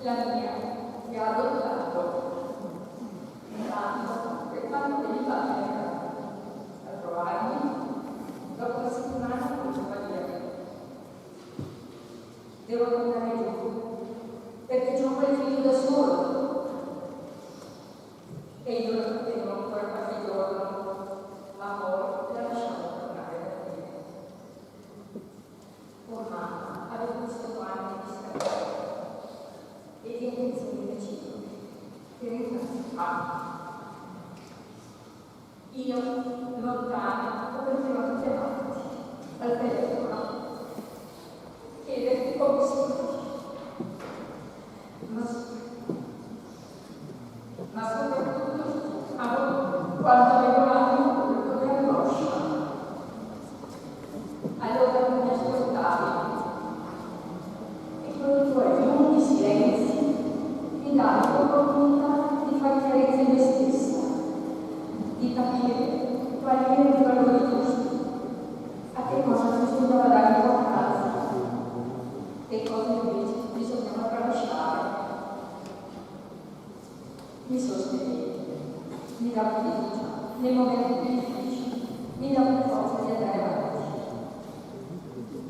la mia che ha adottato intanto per quanto deriva a trovarmi dopo una settimana con compagnia. Devo tornare giù perché c'ho quel figlio da solo e io lo sapevo ancora qualche giorno, ma poi la lasciavo tornare da me. Oh mamma, avevo visto anni di scappare e di intenzioni reciproche che io, lontana, ho continuato a chiamarti al telefono, chiederti come si ma soprattutto quando avevo l'angolo di angoscia. Allora non mi ascoltavi e con i tuoi lunghi silenzi mi davi l'opportunità di far chiarezza in me stessa, di capire quali erano i valori giusti, a che cosa bisognava dare importanza e cosa invece bisognava tralasciare. Mi sostenevi, mi davi fiducia nei momenti difficili, mi davi forza di andare avanti.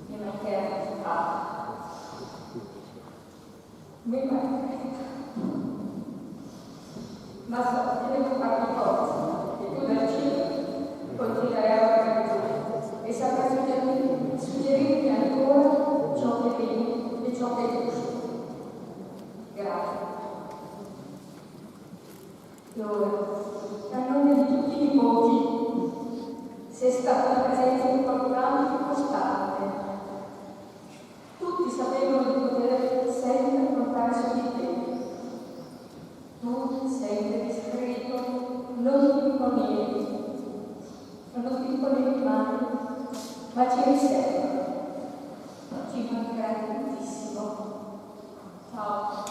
Mi mancherà mi mancherà. Ma so che devo farmi forza e tu dal cielo continuerai a parlare e saprai suggerirmi ancora ciò che è bene e ciò che è giusto. Grazie. Loro, a nome di tutti i nipoti, sei stata una presenza importante e costante. Tutti sapevano di poter sempre contare su di te. Tu, sempre discreto, non ti imponevi mai, ma ci eri sempre. Ci mancherai tantissimo. Ciao.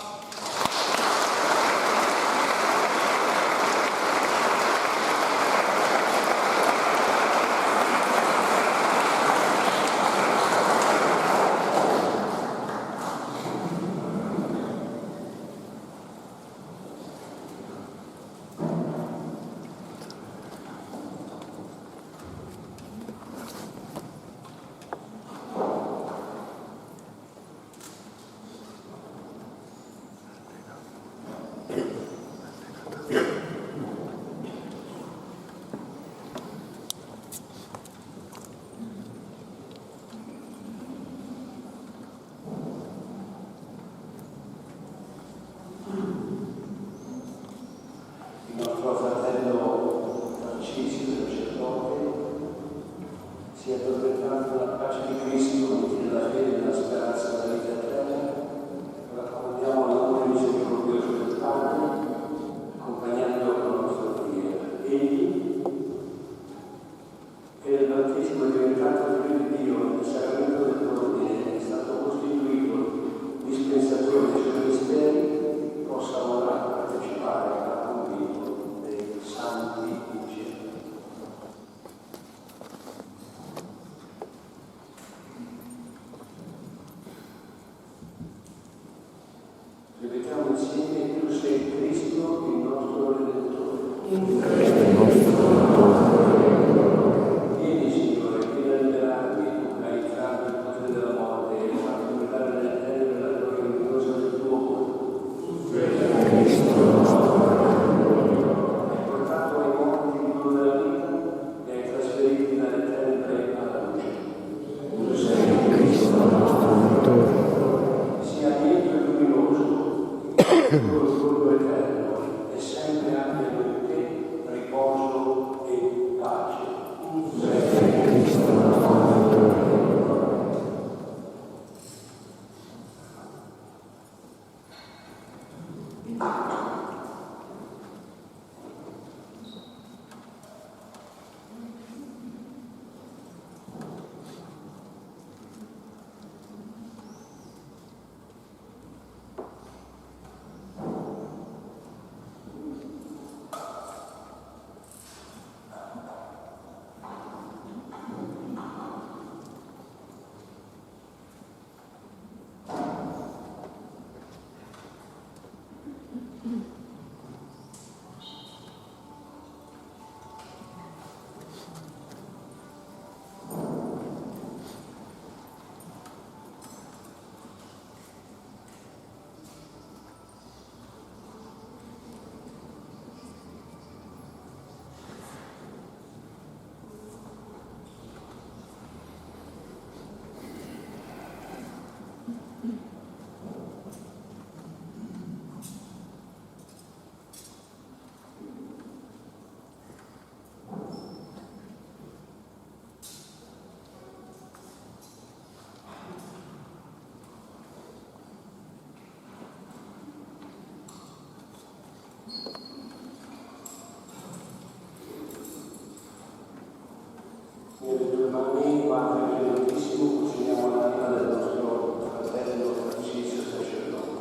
nelle tue mani, Padre Benedictissimo, cuciniamo l'anima del nostro fratello Tarcisio sacerdote.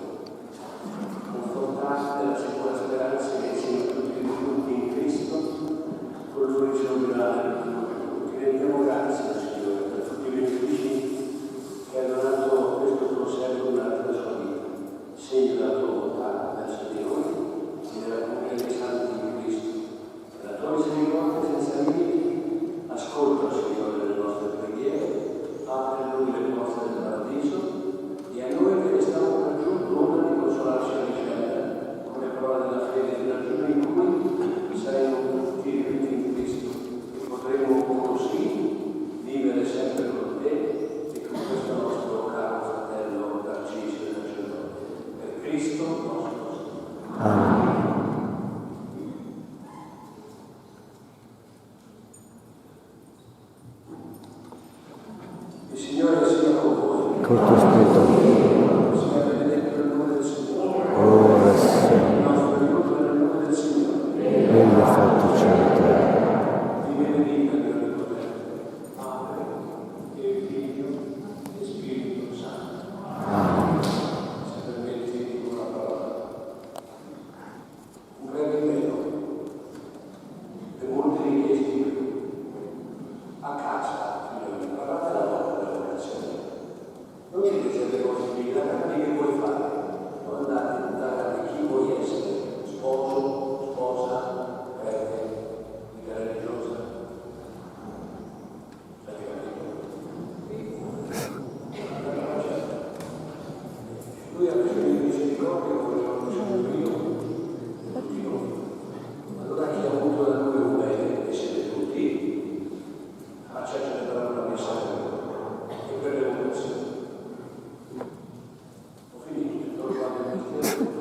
Confortate la sicura speranza che insieme a tutti i frutti in Cristo, con lui risolverà nel futuro. Ti rendiamo grazie, Signore, per tutti i benefici che ha donato questo tuo servo durante la sua vita, segno della tua volontà verso di noi e della comunione dei santi di Cristo. Per la tua misericordia senza limiti, ascolta, Signore, le nostre preghiere, apri a noi le porte del paradiso e a noi che ne stiamo per giù dona di consolarci a vicenda, con le parole della fede della giorno in cui saremo tutti riuniti in Cristo e potremo così vivere sempre con te e con questo nostro caro fratello Tarcisio sacerdote. Per Cristo nostro Signore. Amen. Il Signore sia con voi. Col tuo spirito, Sia benedetto il nome del Signore. ora e sempre. Il nostro aiuto è nel nome del Signore. Egli ha fatto cielo e terra. Ti benedica Dio Onnipotente, Padre e Figlio e Spirito Santo. Amen. Se permetti una parola. Un breve invito e molti richiesti a casa, figlio mio, guardate la volta della vocazione. Non dite certe cose qui, guardate che vuoi fare, non andate a guardare chi vuoi essere, sposo, sposa, prete, vita religiosa. Avete capito? Lui ha bisogno di misericordia come ne ho bisogno io, tutti noi. Allora chi ha avuto da lui un bene, e siete tutti, accetta per una messa e per le vocazioni. Ho finito, non fate il mistero.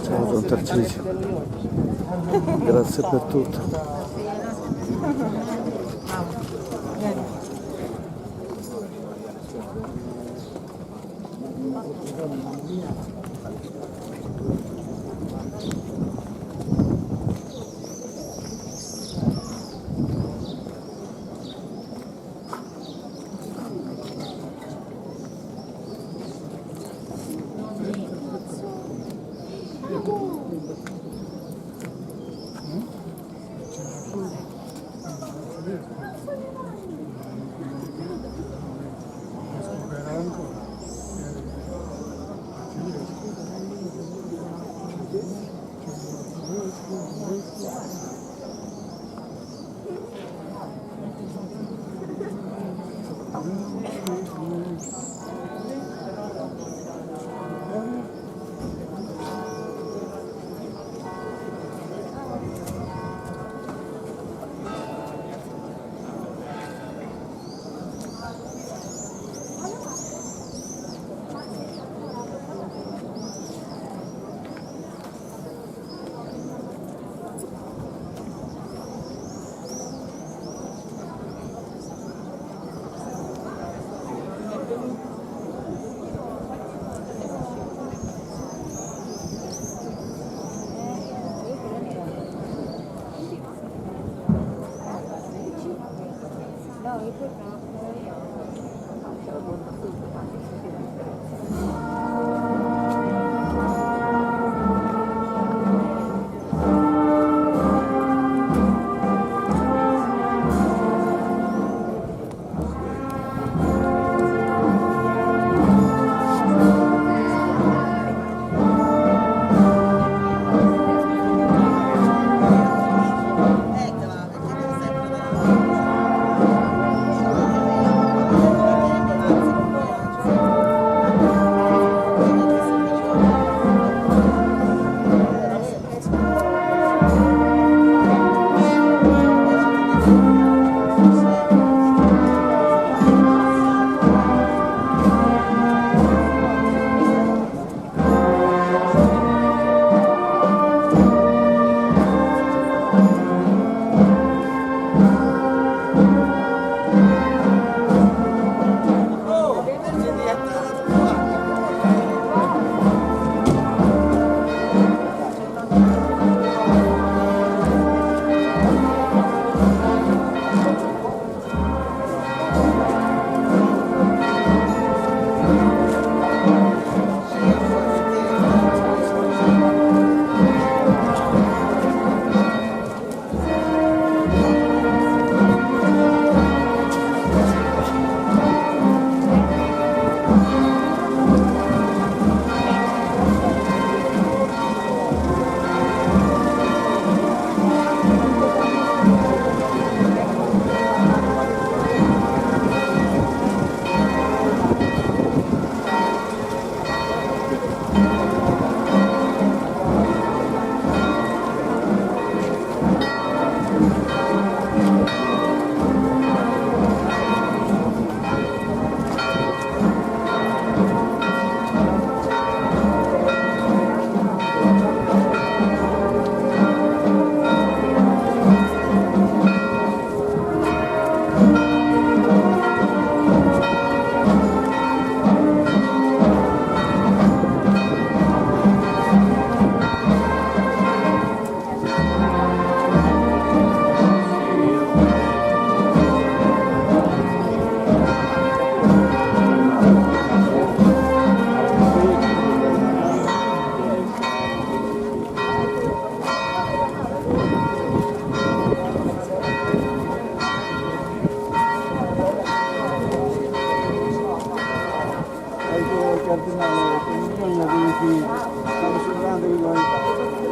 Ciao Don Tarcisio, grazie per tutto. Stiamo superando l'umanità.